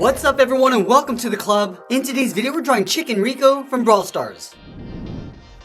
What's up everyone and welcome to the club. In today's video we're drawing Chicken Rico from Brawl Stars.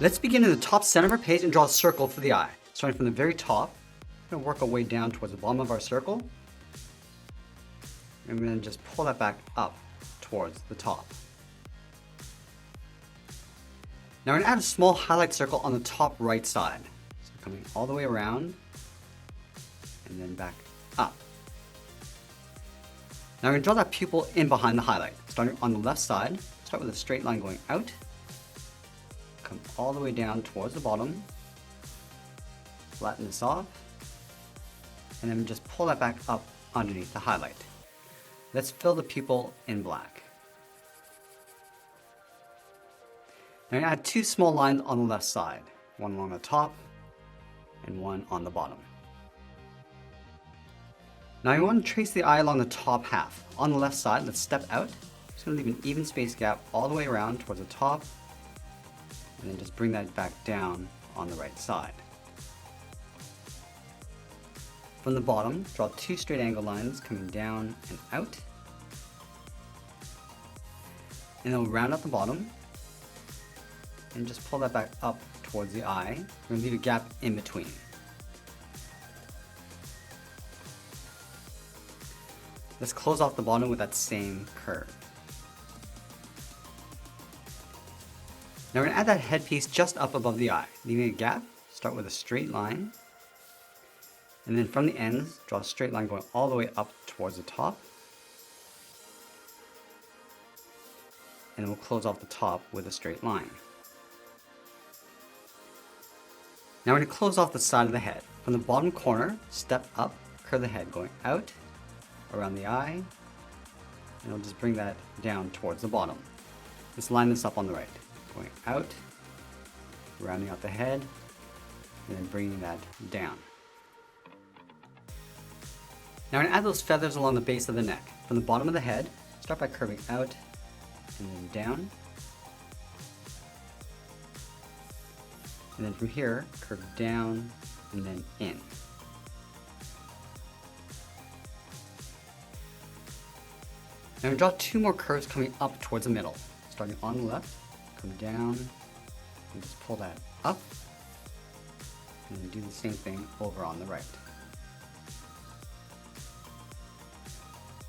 Let's begin in the top center of our page and draw a circle for the eye. Starting from the very top, we're going to work our way down towards the bottom of our circle. And we're going to just pull that back up towards the top. Now we're going to add a small highlight circle on the top right side. So coming all the way around and then back up. Now we're going to draw that pupil in behind the highlight. Starting on the left side, start with a straight line going out, come all the way down towards the bottom, flatten this off, and then just pull that back up underneath the highlight. Let's fill the pupil in black. Now I'm going to add two small lines on the left side, one along the top and one on the bottom. Now you want to trace the eye along the top half. On the left side, let's step out. Just going to leave an even space gap all the way around towards the top, and then just bring that back down on the right side. From the bottom, draw two straight angle lines coming down and out. And then we'll round out the bottom and just pull that back up towards the eye. We're going to leave a gap in between. Let's close off the bottom with that same curve. Now we're going to add that headpiece just up above the eye. Leaving a gap, start with a straight line. And then from the ends, draw a straight line going all the way up towards the top. And we'll close off the top with a straight line. Now we're going to close off the side of the head. From the bottom corner, step up, curve the head going out, around the eye, and we'll just bring that down towards the bottom. Let's line this up on the right. Going out, rounding out the head, and then bringing that down. Now I'm going to add those feathers along the base of the neck. From the bottom of the head, start by curving out and then down. And then from here, curve down and then in. Now I'm going to draw two more curves coming up towards the middle. Starting on the left, come down, and just pull that up. And then do the same thing over on the right.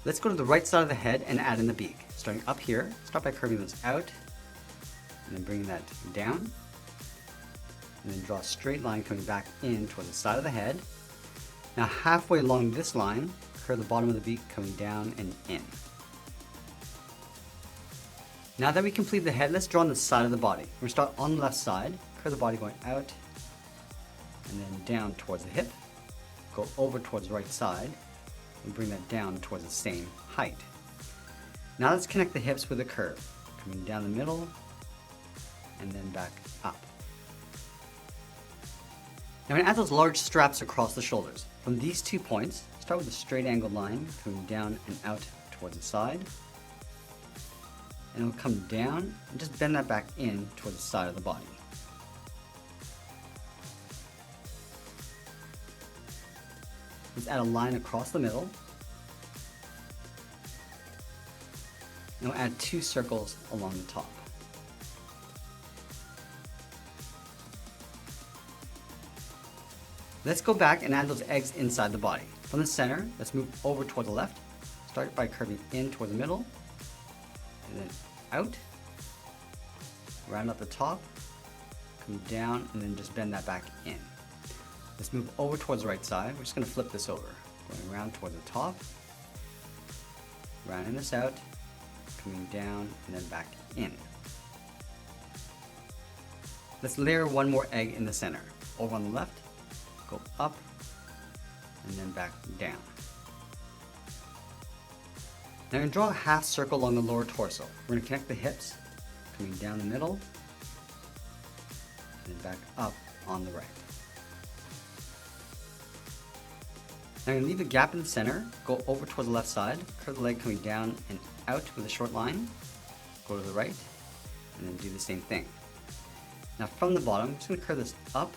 Let's go to the right side of the head and add in the beak. Starting up here, start by curving this out, and then bringing that down. And then draw a straight line coming back in towards the side of the head. Now halfway along this line, curve the bottom of the beak coming down and in. Now that we completed the head, let's draw on the side of the body. We're going to start on the left side, curve the body going out, and then down towards the hip. Go over towards the right side, and bring that down towards the same height. Now let's connect the hips with a curve, coming down the middle, and then back up. Now I'm going to add those large straps across the shoulders. From these 2 points, start with a straight angled line, coming down and out towards the side. And it'll come down and just bend that back in towards the side of the body. Let's add a line across the middle. And we'll add 2 circles along the top. Let's go back and add those eggs inside the body. From the center, let's move over toward the left. Start by curving in toward the middle. And then out, round out the top, come down, and then just bend that back in. Let's move over towards the right side. We're just going to flip this over, going around towards the top, rounding this out, coming down, and then back in. Let's layer one more egg in the center. Over on the left, go up, and then back down. Now I'm going to draw a half circle along the lower torso. We're going to connect the hips, coming down the middle, and then back up on the right. Now I'm going to leave a gap in the center, go over towards the left side, curve the leg coming down and out with a short line, go to the right, and then do the same thing. Now from the bottom, I'm just going to curve this up,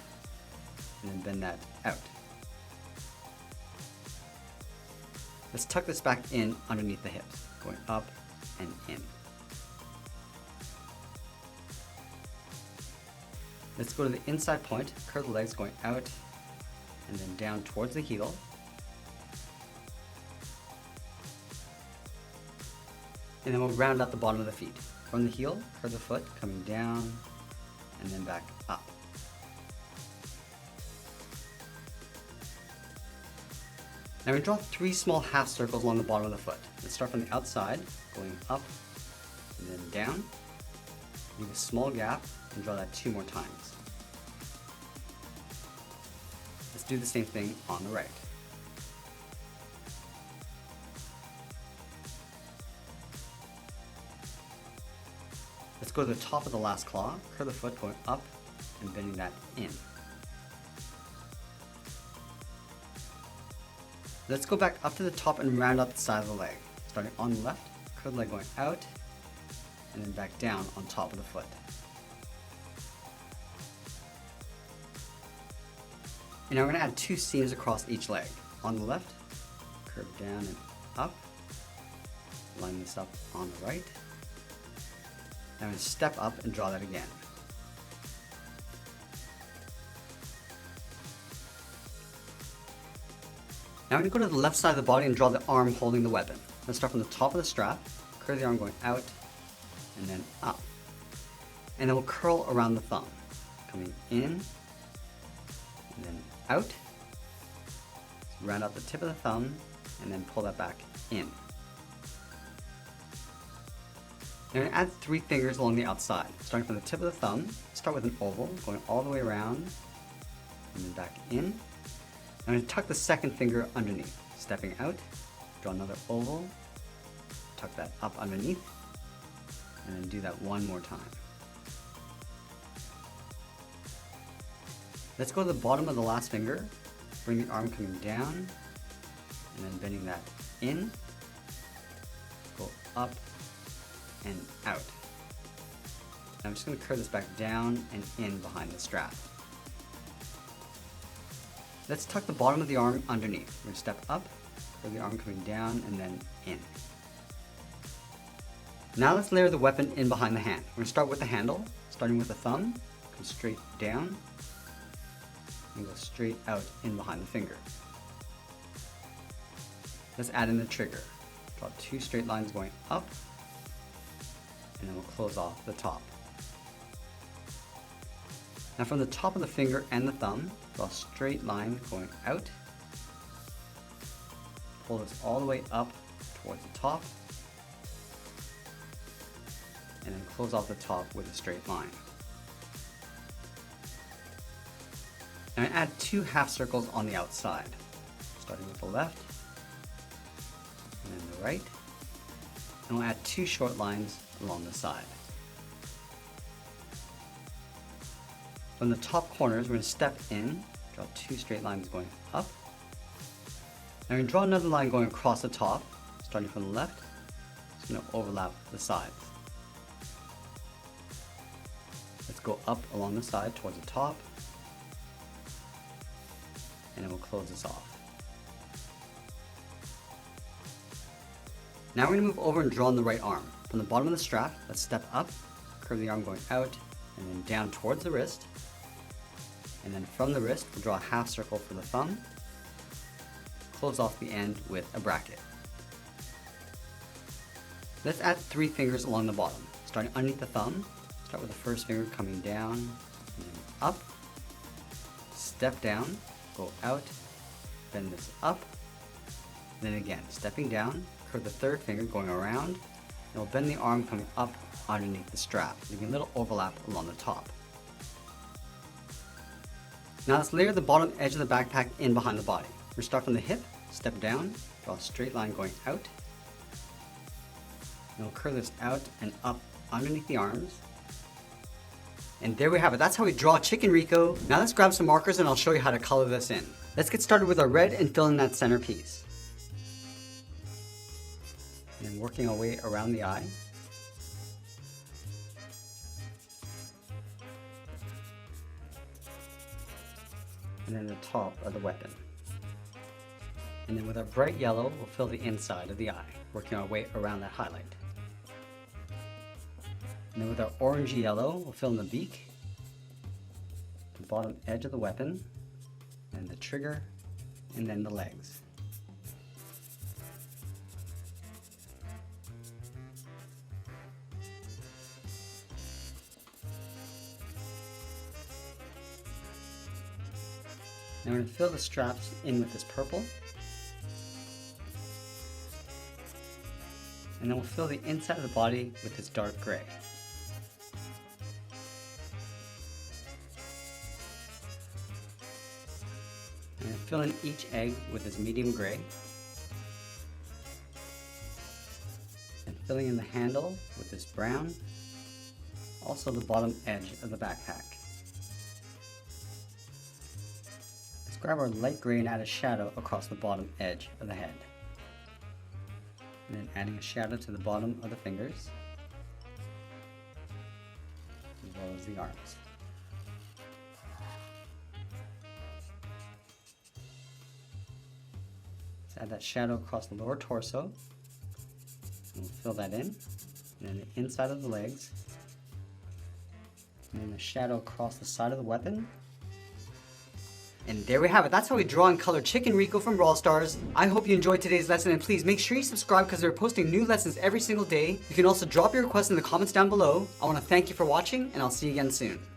and then bend that out. Let's tuck this back in underneath the hips. going up and in. Let's go to the inside point, curve the legs going out and then down towards the heel. And then we'll round out the bottom of the feet. From the heel, curve the foot, coming down and then back up. Now we draw 3 small half circles along the bottom of the foot. Let's start from the outside, going up and then down. Leave a small gap and draw that 2 more times. Let's do the same thing on the right. Let's go to the top of the last claw, curve the foot going up and bending that in. Let's go back up to the top and round out the side of the leg. Starting on the left, curve the leg going out and then back down on top of the foot. And now we're going to add 2 seams across each leg. On the left, curve down and up. Line this up on the right. Now I'm going to step up and draw that again. Now I'm going to go to the left side of the body and draw the arm holding the weapon. Let's start from the top of the strap, curve the arm going out and then up. And then we'll curl around the thumb, coming in and then out. Round out the tip of the thumb and then pull that back in. Now I'm going to add 3 fingers along the outside. Starting from the tip of the thumb, start with an oval, going all the way around and then back in. I'm going to tuck the second finger underneath, stepping out, draw another oval, tuck that up underneath, and then do that 1 more time. Let's go to the bottom of the last finger, bring the arm coming down, and then bending that in, go up and out. Now I'm just going to curve this back down and in behind the strap. Let's tuck the bottom of the arm underneath. We're going to step up, curve the arm coming down, and then in. Now let's layer the weapon in behind the hand. We're going to start with the handle, starting with the thumb, come straight down, and go straight out in behind the finger. Let's add in the trigger. Draw 2 straight lines going up, and then we'll close off the top. Now from the top of the finger and the thumb, draw a straight line going out. Pull this all the way up towards the top. And then close off the top with a straight line. Now add 2 half circles on the outside. Starting with the left, and then the right. And we'll add 2 short lines along the side. From the top corners, we're going to step in, draw 2 straight lines going up. Now we're going to draw another line going across the top, starting from the left. It's going to overlap the sides. Let's go up along the side towards the top, and then we'll close this off. Now we're going to move over and draw on the right arm. From the bottom of the strap, let's step up, curve the arm going out, and then down towards the wrist. And then from the wrist, we'll draw a half circle for the thumb, close off the end with a bracket. Let's add 3 fingers along the bottom. Starting underneath the thumb, start with the first finger coming down, and then up, step down, go out, bend this up, then again, stepping down, curve the third finger going around, and we'll bend the arm coming up underneath the strap, leaving a little overlap along the top. Now let's layer the bottom edge of the backpack in behind the body. We'll start from the hip, step down, draw a straight line going out, and we'll curve this out and up underneath the arms. And there we have it. That's how we draw Chicken Rico. Now let's grab some markers and I'll show you how to color this in. Let's get started with our red and fill in that center piece. And working our way around the eye. And then the top of the weapon. And then with our bright yellow, we'll fill the inside of the eye, working our way around that highlight. And then with our orangey yellow, we'll fill in the beak, the bottom edge of the weapon, and the trigger, and then the legs. Now we're going to fill the straps in with this purple. And then we'll fill the inside of the body with this dark gray. And fill in each egg with this medium gray. And filling in the handle with this brown. Also the bottom edge of the backpack. Let's grab our light gray and add a shadow across the bottom edge of the head. And then adding a shadow to the bottom of the fingers, as well as the arms. Let's add that shadow across the lower torso, and we'll fill that in, and then the inside of the legs, and then the shadow across the side of the weapon. And there we have it. That's how we draw and color Chicken Rico from Brawl Stars. I hope you enjoyed today's lesson, and please make sure you subscribe because we're posting new lessons every single day. You can also drop your requests in the comments down below. I want to thank you for watching, and I'll see you again soon.